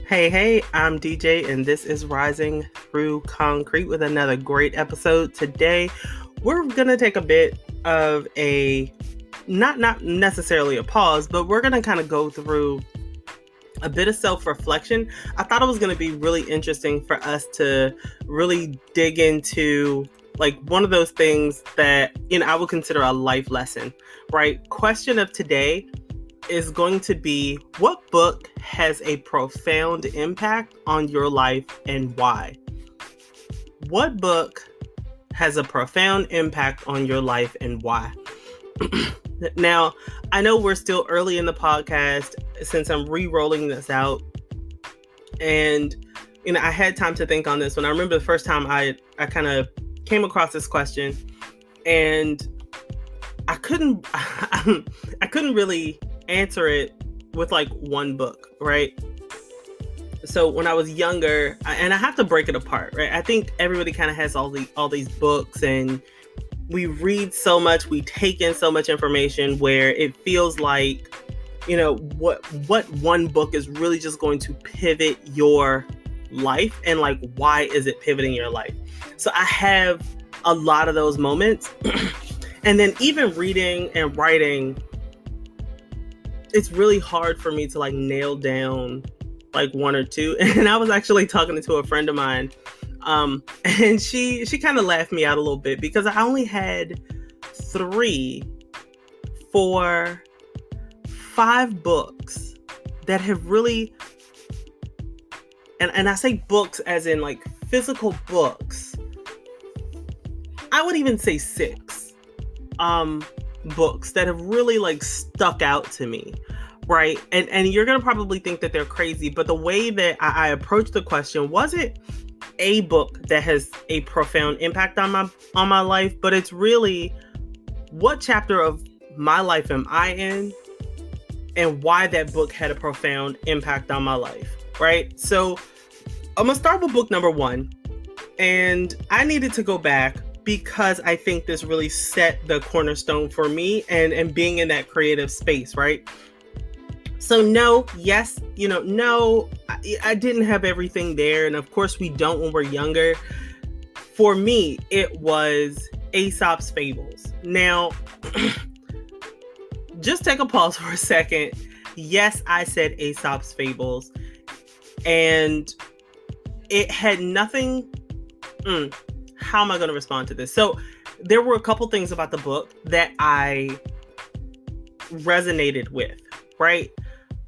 Hey, I'm DJ, and this is Rising Through Concrete with another great episode. Today, we're going to take a bit of a, not necessarily a pause, but we're going to kind of go through a bit of self-reflection. I thought it was going to be really interesting for us to really dig into like one of those things that, I would consider a life lesson, right? Question of today is going to be, what book has a profound impact on your life and why? What book has a profound impact on your life and why? Now, I know we're still early in the podcast since I'm re-rolling this out. And, I had time to think on this one. I remember the first time I kind of came across this question, and I couldn't really answer it with like one book, right? So when I was younger, and I have to break it apart, right? I think everybody kind of has all these books, and we read so much, we take in so much information where it feels like, what one book is really just going to pivot your life, and like, why is it pivoting your life? So I have a lot of those moments. And then even reading and writing, it's really hard for me to like nail down like one or two. And I was actually talking to a friend of mine, and she kind of laughed me out a little bit because I only had 3 for 5 books that have really, and I say books as in like physical books. I would even say 6 books that have really like stuck out to me, right? And you're gonna probably think that they're crazy, but the way that I approached the question wasn't a book that has a profound impact on my life, but it's really, what chapter of my life am I in, and why that book had a profound impact on my life, right? So I'm gonna start with book number 1, and I needed to go back because I think this really set the cornerstone for me and being in that creative space, right? So no, I didn't have everything there. And of course we don't when we're younger. For me, it was Aesop's Fables. Now, just take a pause for a second. Yes, I said Aesop's Fables. And it had nothing... How am I going to respond to this? So there were a couple things about the book that I resonated with, right?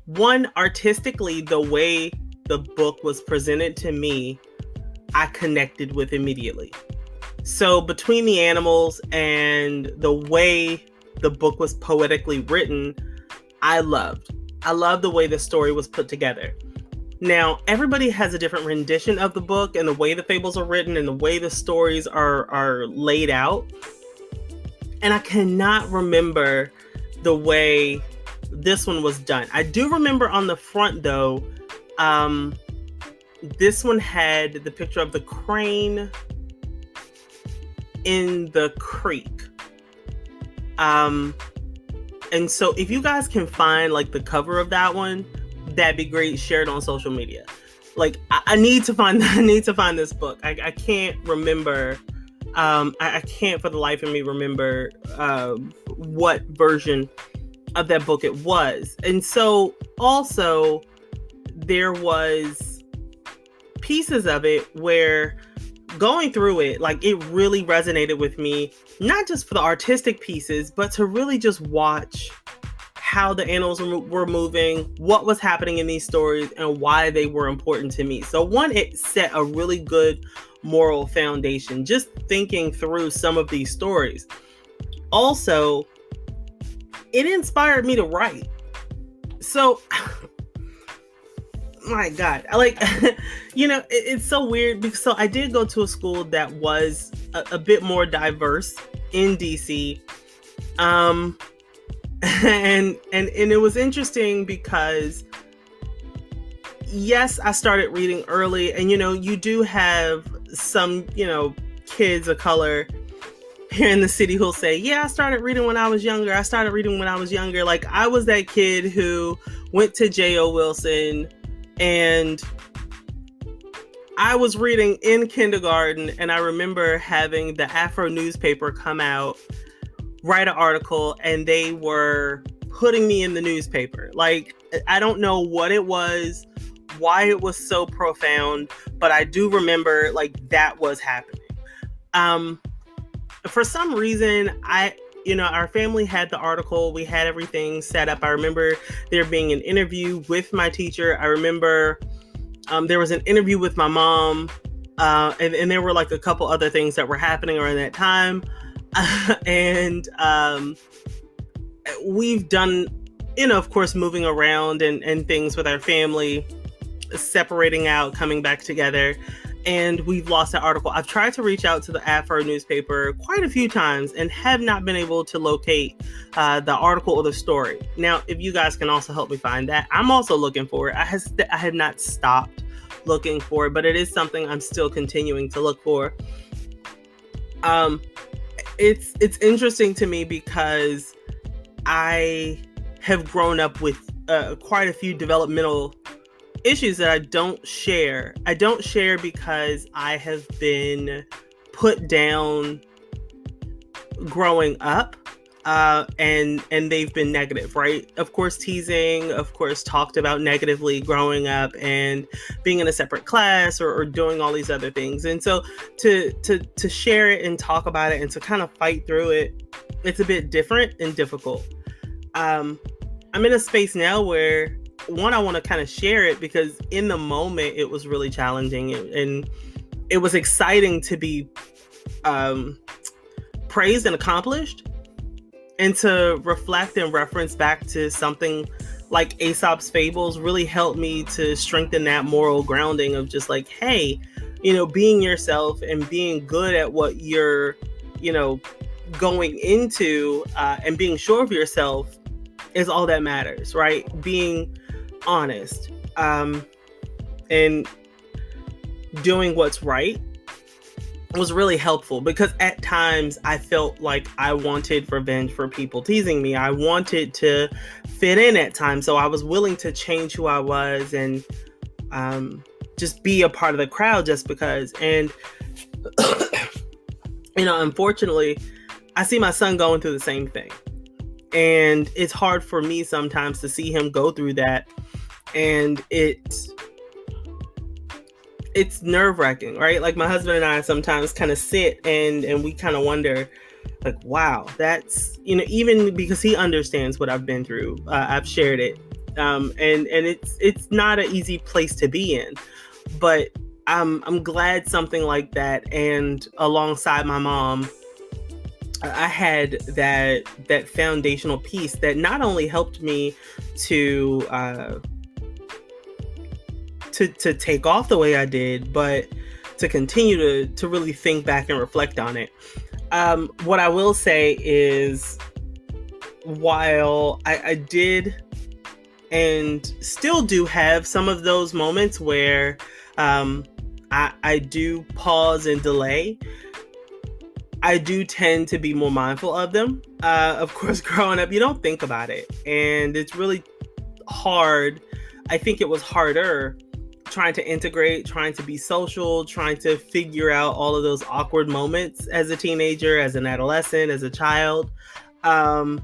One, artistically, the way the book was presented to me, I connected with immediately. So between the animals and the way the book was poetically written, I loved the way the story was put together. Now, everybody has a different rendition of the book and the way the fables are written and the way the stories are laid out. And I cannot remember the way this one was done. I do remember on the front, though, this one had the picture of the crane in the creek. And so if you guys can find like the cover of that one, that'd be great. Share it on social media. Like I need to find this book. I can't remember. I can't for the life of me remember what version of that book it was. And so also there was pieces of it where going through it, like it really resonated with me, not just for the artistic pieces, but to really just watch how the animals were moving, what was happening in these stories, and why they were important to me. So one, it set a really good moral foundation, just thinking through some of these stories. Also, it inspired me to write. So, my God, it's so weird because I did go to a school that was a bit more diverse in DC. And it was interesting because yes, I started reading early, and you do have some kids of color here in the city who'll say, yeah, I started reading when I was younger. Like I was that kid who went to J.O. Wilson, And I was reading in kindergarten, and I remember having the Afro newspaper come out, write an article, and they were putting me in the newspaper. Like, I don't know what it was, why it was so profound, but I do remember like that was happening. For some reason, our family had the article, we had everything set up. I remember there being an interview with my teacher. I remember there was an interview with my mom, and there were like a couple other things that were happening around that time. And we've done, of course, moving around and things with our family, separating out, coming back together, and we've lost that article. I've tried to reach out to the Afro newspaper quite a few times and have not been able to locate the article or the story. Now, if you guys can also help me find that, I'm also looking for it. I have not stopped looking for it, but it is something I'm still continuing to look for. It's interesting to me because I have grown up with quite a few developmental issues that I don't share. I don't share because I have been put down growing up, and they've been negative, right? Of course, teasing, of course, talked about negatively growing up and being in a separate class or doing all these other things. And so to share it and talk about it and to kind of fight through it, it's a bit different and difficult. I'm in a space now where, one, I want to kind of share it because in the moment it was really challenging, and it was exciting to be praised and accomplished, and to reflect and reference back to something like Aesop's Fables really helped me to strengthen that moral grounding of just like, hey, being yourself and being good at what you're, going into, and being sure of yourself is all that matters, right? Being honest, and doing what's right was really helpful, because at times I felt like I wanted revenge for people teasing me. I wanted to fit in at times, so I was willing to change who I was and just be a part of the crowd just because. And unfortunately, I see my son going through the same thing, and it's hard for me sometimes to see him go through that. And it's nerve-wracking, right? Like, my husband and I sometimes kind of sit and we kind of wonder, like, wow, that's, even because he understands what I've been through. I've shared it. And it's not an easy place to be in, but I'm glad something like that. And alongside my mom, I had that foundational piece that not only helped me to take off the way I did, but to continue to really think back and reflect on it. What I will say is, while I did and still do have some of those moments where I do pause and delay, I do tend to be more mindful of them. Of course, growing up, you don't think about it, and it's really hard. I think it was harder trying to integrate, trying to be social, trying to figure out all of those awkward moments as a teenager, as an adolescent, as a child. And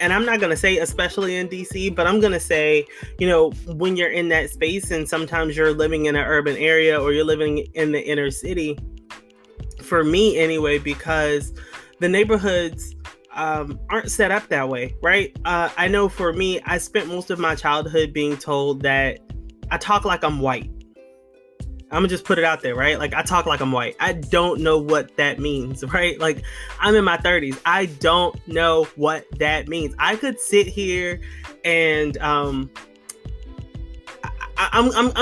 I'm not going to say especially in DC, but I'm going to say, when you're in that space and sometimes you're living in an urban area or you're living in the inner city, for me anyway, because the neighborhoods aren't set up that way, right? I know for me, I spent most of my childhood being told that I talk like I'm white. I'm gonna just put it out there, right? Like, I talk like I'm white. I don't know what that means, right? Like, I'm in my 30s. I don't know what that means. I could sit here and I'm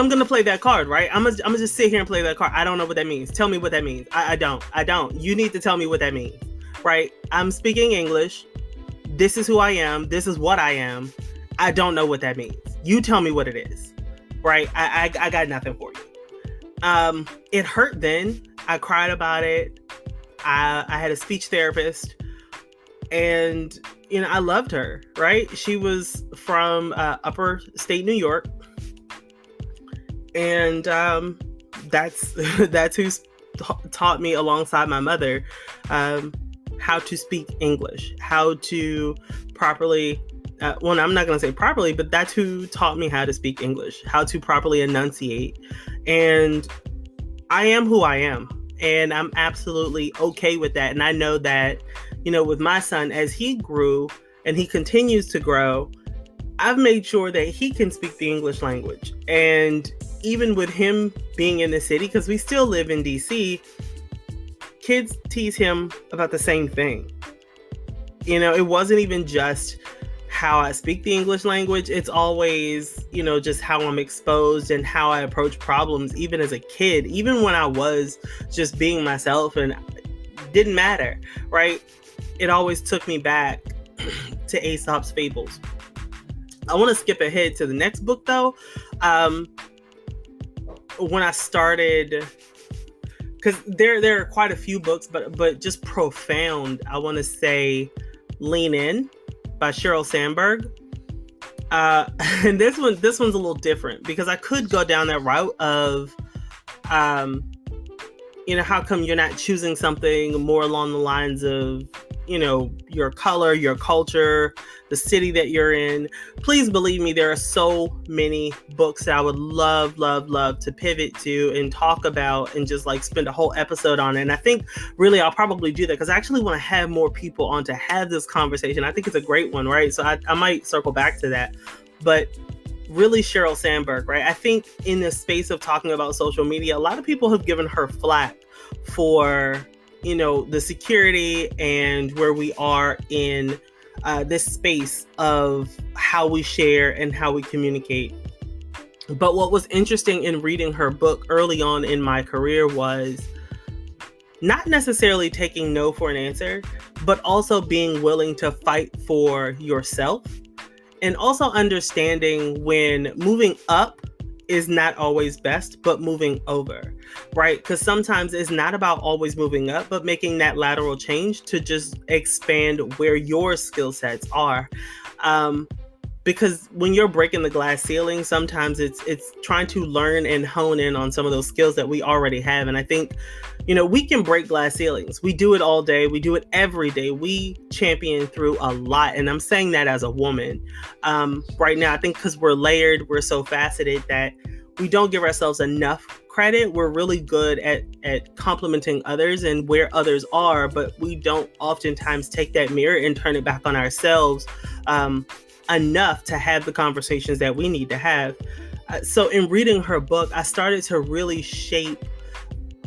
gonna play that card, right? I'm gonna just sit here and play that card. I don't know what that means. Tell me what that means. I don't. You need to tell me what that means, right? I'm speaking English. This is who I am. This is what I am. I don't know what that means. You tell me what it is, right? I got nothing for you. It hurt then. I cried about it. I had a speech therapist, and I loved her, right? She was from upper state New York, And that's that's who's taught me alongside my mother how to speak English, how to properly well, I'm not going to say properly, but that's who taught me how to speak English, how to properly enunciate. And I am who I am, and I'm absolutely okay with that. And I know that, you know, with my son, as he grew and he continues to grow, I've made sure that he can speak the English language. And even with him being in the city, because we still live in DC, kids tease him about the same thing. You know, it wasn't even just how I speak the English language. It's always, you know, just how I'm exposed and how I approach problems, even as a kid, even when I was just being myself and it didn't matter, right? It always took me back to Aesop's Fables. I want to skip ahead to the next book though. When I started, because there are quite a few books, but just profound, I want to say Lean In by Sheryl Sandberg. And this one's a little different because I could go down that route of, you know, how come you're not choosing something more along the lines of, you know, your color, your culture, the city that you're in. Please believe me, there are so many books that I would love to pivot to and talk about and just like spend a whole episode on it. And I think really I'll probably do that because I actually want to have more people on to have this conversation. I think it's a great one, right? So I might circle back to that. But really Sheryl Sandberg, right? I think in the space of talking about social media, a lot of people have given her flack for, you know, the security and where we are in this space of how we share and how we communicate. But what was interesting in reading her book early on in my career was not necessarily taking no for an answer, but also being willing to fight for yourself and also understanding when moving up is not always best, but moving over, right? Because sometimes it's not about always moving up, but making that lateral change to just expand where your skill sets are. Because when you're breaking the glass ceiling, sometimes it's trying to learn and hone in on some of those skills that we already have. And I think, you know, we can break glass ceilings. We do it all day. We do it every day. We champion through a lot. And I'm saying that as a woman right now. I think because we're layered, we're so faceted that we don't give ourselves enough credit. We're really good at complimenting others and where others are, but we don't oftentimes take that mirror and turn it back on ourselves enough to have the conversations that we need to have. So in reading her book, I started to really shape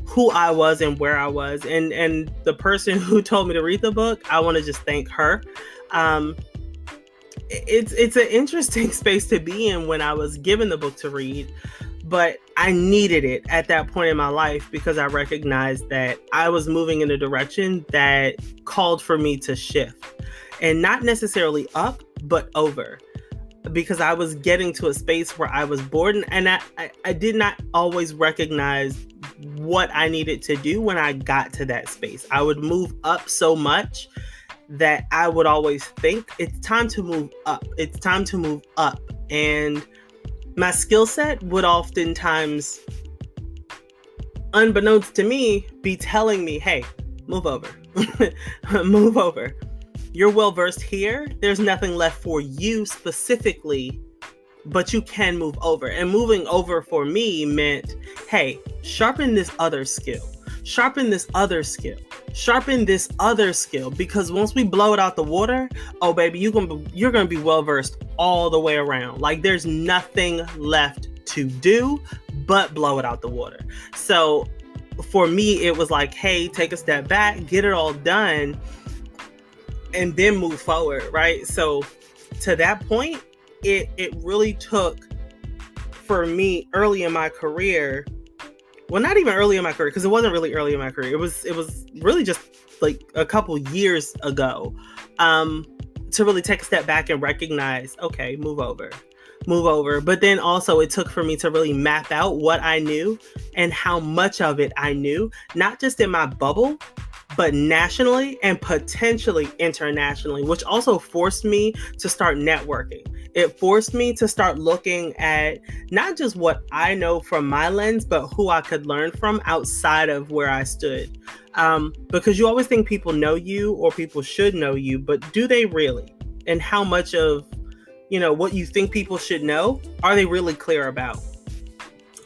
who I was and where I was. And the person who told me to read the book, I want to just thank her. It's an interesting space to be in when I was given the book to read, but I needed it at that point in my life because I recognized that I was moving in a direction that called for me to shift, and not necessarily up, but over, because I was getting to a space where I was bored, and I did not always recognize what I needed to do when I got to that space. I would move up so much that I would always think it's time to move up. It's time to move up. And my skill set would oftentimes, unbeknownst to me, be telling me, hey, move over, move over. You're well-versed here. There's nothing left for you specifically, but you can move over. And moving over for me meant, hey, sharpen this other skill. Sharpen this other skill. Sharpen this other skill. Because once we blow it out the water, oh baby, you're gonna be well-versed all the way around. Like there's nothing left to do but blow it out the water. So for me, it was like, hey, take a step back, get it all done, and then move forward, right? So to that point, it really took for me early in my career. Well, not even early in my career, because it wasn't really early in my career. It was really just like a couple years ago, to really take a step back and recognize, okay, move over. But then also it took for me to really map out what I knew and how much of it I knew, not just in my bubble, but nationally and potentially internationally, which also forced me to start networking. It forced me to start looking at not just what I know from my lens, but who I could learn from outside of where I stood. Because you always think people know you or people should know you, but do they really? And how much of, what you think people should know, are they really clear about?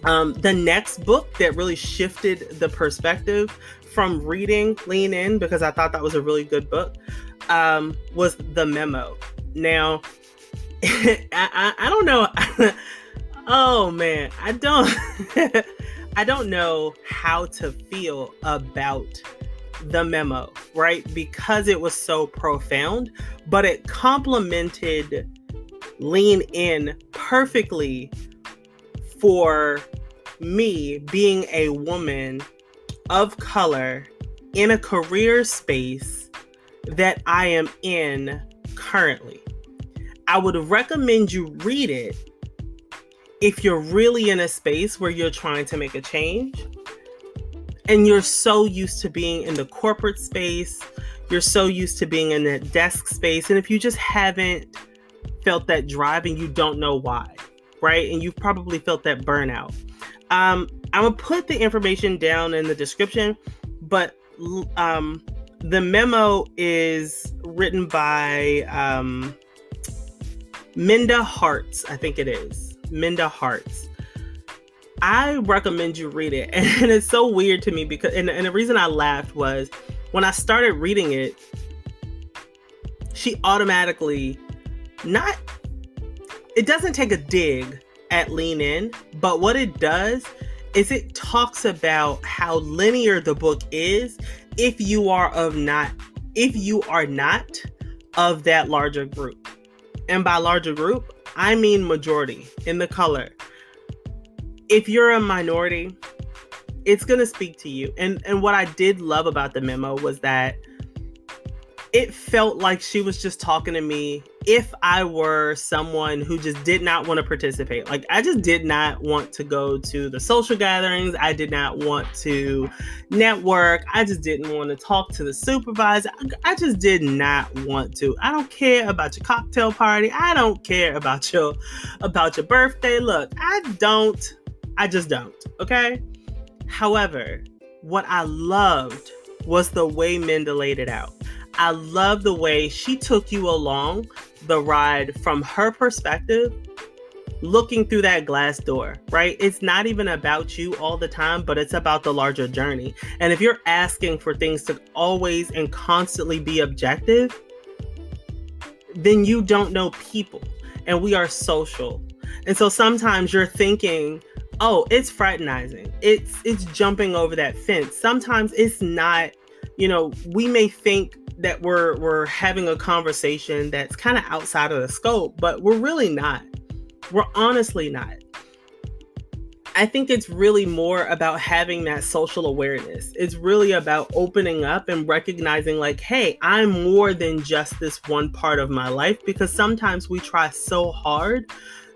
The next book that really shifted the perspective from reading Lean In, because I thought that was a really good book, was The Memo. Now, I don't know. Oh man, I don't know how to feel about The Memo, right? Because it was so profound, but it complemented Lean In perfectly for me being a woman of color in a career space that I am in currently. I would recommend you read it if you're really in a space where you're trying to make a change and you're so used to being in the corporate space, you're so used to being in that desk space, and if you just haven't felt that drive and you don't know why, right? And you've probably felt that burnout. I'm gonna put the information down in the description, but The Memo is written by Minda Harts, I think it is. Minda Harts. I recommend you read it. And it's so weird to me because, and the reason I laughed was when I started reading it, she automatically, it doesn't take a dig at Lean In, but what it does is it talks about how linear the book is if you are not of that larger group. And by larger group, I mean majority in the color. If you're a minority, it's going to speak to you. And what I did love about The Memo was that it felt like she was just talking to me if I were someone who just did not want to participate. Like, I just did not want to go to the social gatherings. I did not want to network. I just didn't want to talk to the supervisor. I just did not want to. I don't care about your cocktail party. I don't care about your birthday. Look, I just don't. Okay. However, what I loved was the way Minda laid it out. I love the way she took you along the ride from her perspective, looking through that glass door, right? It's not even about you all the time, but it's about the larger journey. And if you're asking for things to always and constantly be objective, then you don't know people. And we are social. And so sometimes you're thinking, oh, it's fraternizing. It's jumping over that fence. Sometimes it's not, we may think that we're having a conversation that's kind of outside of the scope, but we're really not. We're honestly not. I think it's really more about having that social awareness. It's really about opening up and recognizing like, hey, I'm more than just this one part of my life, because sometimes we try so hard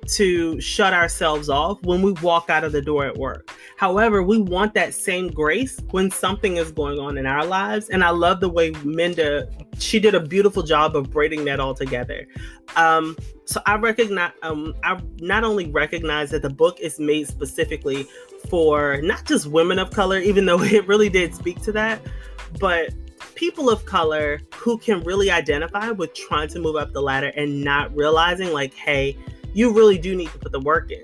to shut ourselves off when we walk out of the door at work. However, we want that same grace when something is going on in our lives. And I love the way Minda, she did a beautiful job of braiding that all together. So I not only recognize that the book is made specifically for not just women of color, even though it really did speak to that, but people of color who can really identify with trying to move up the ladder and not realizing like, hey, you really do need to put the work in.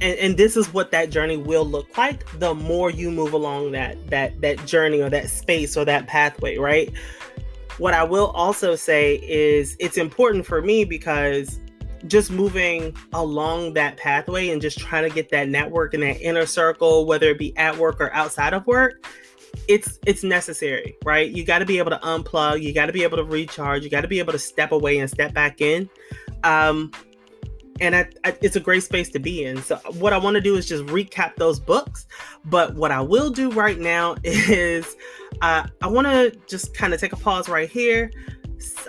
And this is what that journey will look like the more you move along that journey or that space or that pathway, right? What I will also say is it's important for me because just moving along that pathway and just trying to get that network and that inner circle, whether it be at work or outside of work, it's necessary, right? You got to be able to unplug. You got to be able to recharge. You got to be able to step away and step back in. And it's a great space to be in. So what I want to do is just recap those books. But what I will do right now is I want to just kind of take a pause right here.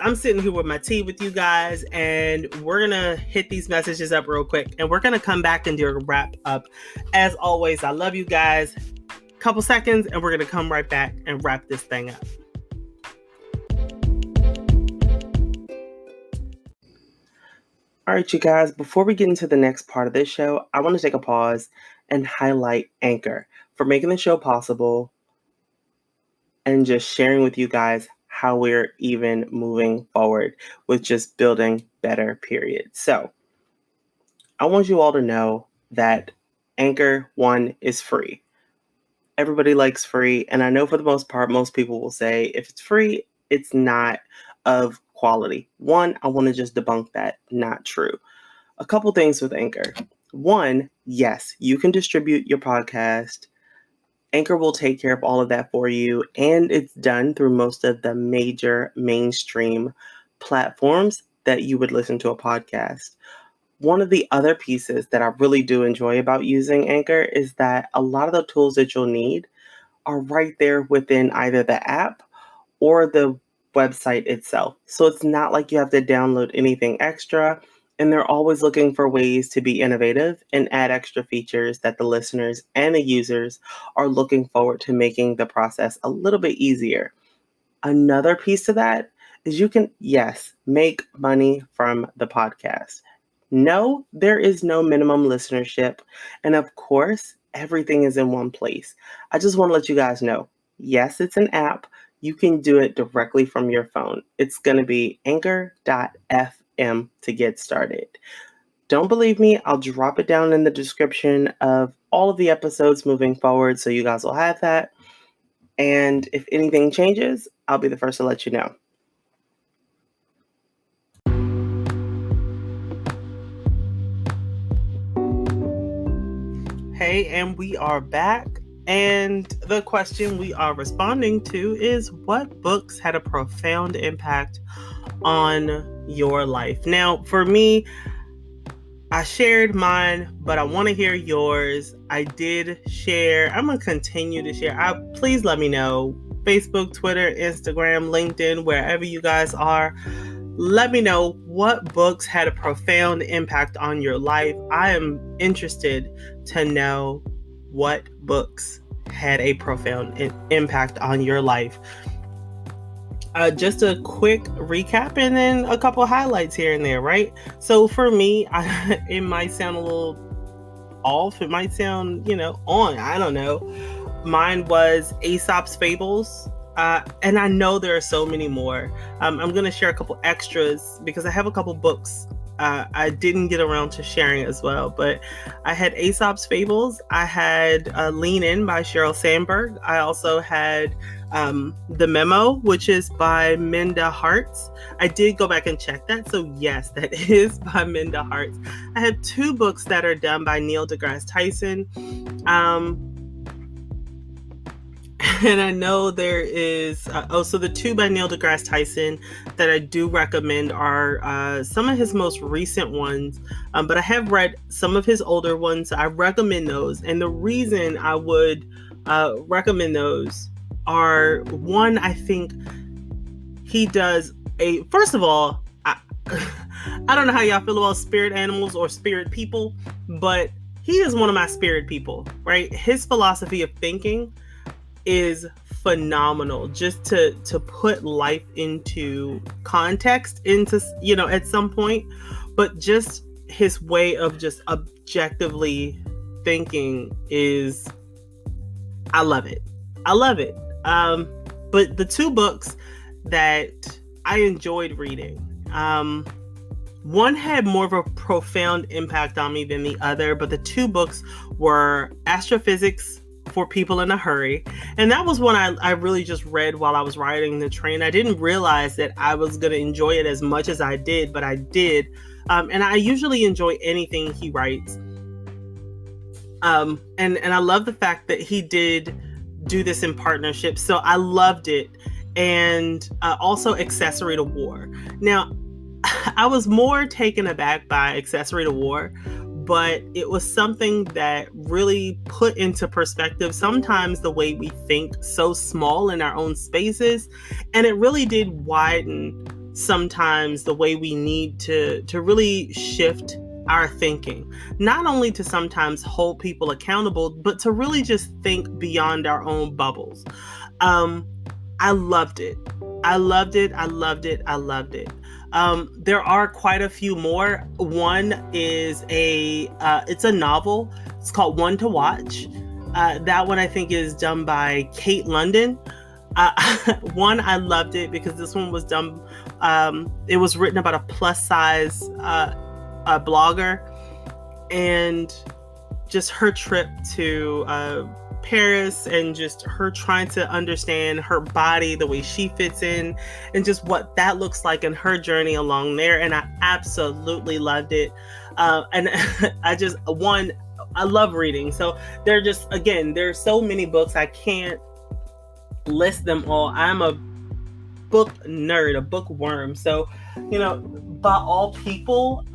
I'm sitting here with my tea with you guys, and we're going to hit these messages up real quick. And we're going to come back and do a wrap up. As always, I love you guys. Couple seconds, and we're going to come right back and wrap this thing up. All right, you guys, before we get into the next part of this show, I want to take a pause and highlight Anchor for making the show possible and just sharing with you guys how we're even moving forward with just building better, period. So I want you all to know that Anchor One is free. Everybody likes free, and I know for the most part, most people will say if it's free, it's not of quality. One, I want to just debunk that. Not true. A couple things with Anchor. One, yes, you can distribute your podcast. Anchor will take care of all of that for you, and it's done through most of the major mainstream platforms that you would listen to a podcast. One of the other pieces that I really do enjoy about using Anchor is that a lot of the tools that you'll need are right there within either the app or the website itself. So it's not like you have to download anything extra, and they're always looking for ways to be innovative and add extra features that the listeners and the users are looking forward to, making the process a little bit easier. Another piece to that is you can, yes, make money from the podcast. No, there is no minimum listenership. And of course, everything is in one place. I just want to let you guys know, yes, it's an app. You can do it directly from your phone. It's going to be anchor.fm to get started. Don't believe me? I'll drop it down in the description of all of the episodes moving forward, so you guys will have that. And if anything changes, I'll be the first to let you know. Hey, and we are back. And the question we are responding to is, what books had a profound impact on your life? Now, for me, I shared mine, but I want to hear yours. I did share. I'm going to continue to share. Please let me know. Facebook, Twitter, Instagram, LinkedIn, wherever you guys are. Let me know what books had a profound impact on your life. I am interested to know what books had a profound impact on your life. Just a quick recap and then a couple highlights here and there, right? So for me, it might sound a little off. It might sound, on. I don't know. Mine was Aesop's Fables. And I know there are so many more. I'm going to share a couple extras because I have a couple books I didn't get around to sharing as well. But I had Aesop's Fables. I had Lean In by Sheryl Sandberg. I also had The Memo, which is by Minda Harts. I did go back and check that. So yes, that is by Minda Harts. I have two books that are done by Neil deGrasse Tyson. And I know there is, so the two by Neil deGrasse Tyson that I do recommend are some of his most recent ones, but I have read some of his older ones. I recommend those. And the reason I would recommend those are, one, I think he does first of all, I don't know how y'all feel about spirit animals or spirit people, but he is one of my spirit people, right? His philosophy of thinking is phenomenal, just to put life into context, into, at some point, but just his way of just objectively thinking is, I love it. But the two books that I enjoyed reading, one had more of a profound impact on me than the other, but the two books were Astrophysics for People in a Hurry. And that was one I really just read while I was riding the train. I didn't realize that I was going to enjoy it as much as I did, but I did. And I usually enjoy anything he writes. And I love the fact that he did do this in partnership. So I loved it. And also Accessory to War. Now, I was more taken aback by Accessory to War, but it was something that really put into perspective sometimes the way we think so small in our own spaces. And it really did widen sometimes the way we need to really shift our thinking, not only to sometimes hold people accountable, but to really just think beyond our own bubbles. I loved it. There are quite a few more. One is it's a novel. It's called One to Watch. That one I think is done by Kate London. One, I loved it because this one was done. It was written about a plus size blogger, and just her trip to Paris, and just her trying to understand her body, the way she fits in, and just what that looks like in her journey along there. And I absolutely loved it. And I love reading. So there's so many books, I can't list them all. I'm a book nerd, a bookworm. So, by all people,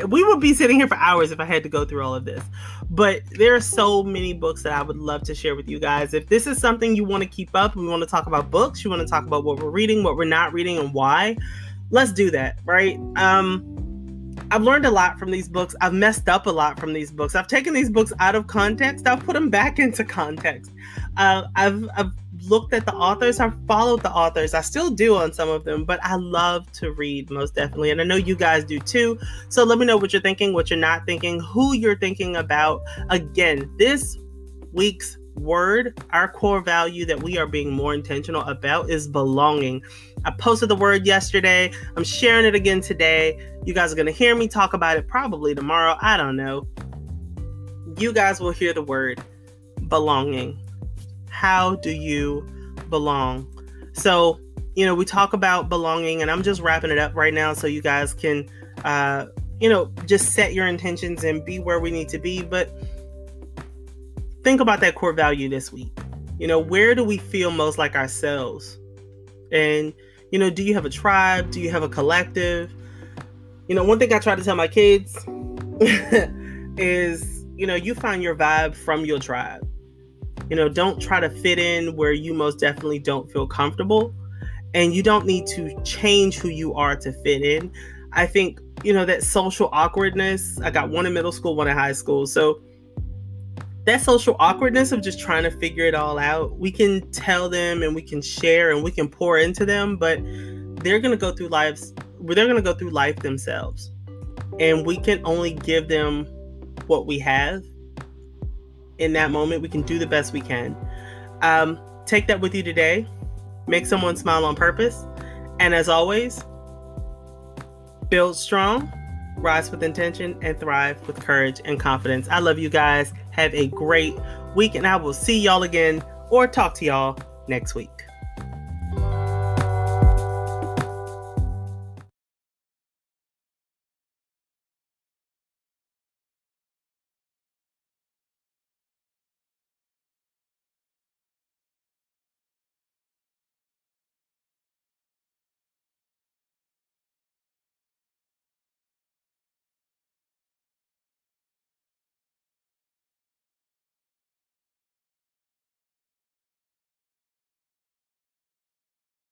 we would be sitting here for hours if I had to go through all of this. But there are so many books that I would love to share with you guys. If this is something you want to keep up, we want to talk about books, you want to talk about what we're reading, what we're not reading, and why, let's do that, right? I've learned a lot from these books. I've messed up a lot from these books. I've taken these books out of context. I've put them back into context. I've looked at the authors. I've followed the authors. I still do on some of them, but I love to read, most definitely. And I know you guys do too. So let me know what you're thinking, what you're not thinking, who you're thinking about. Again, this week's word, our core value that we are being more intentional about, is belonging. I posted the word yesterday. I'm sharing it again today. You guys are going to hear me talk about it probably tomorrow. I don't know. You guys will hear the word belonging. How do you belong? So, we talk about belonging, and I'm just wrapping it up right now so you guys can, just set your intentions and be where we need to be. But think about that core value this week. Where do we feel most like ourselves? And, do you have a tribe? Do you have a collective? One thing I try to tell my kids is, you find your vibe from your tribe. Don't try to fit in where you most definitely don't feel comfortable. And you don't need to change who you are to fit in. I think, that social awkwardness, I got one in middle school, one in high school. So that social awkwardness of just trying to figure it all out, we can tell them and we can share and we can pour into them, but they're going to go through life themselves. And we can only give them what we have in that moment. We can do the best we can. Take that with you today. Make someone smile on purpose. And as always, build strong, rise with intention, and thrive with courage and confidence. I love you guys. Have a great week, and I will see y'all again or talk to y'all next week.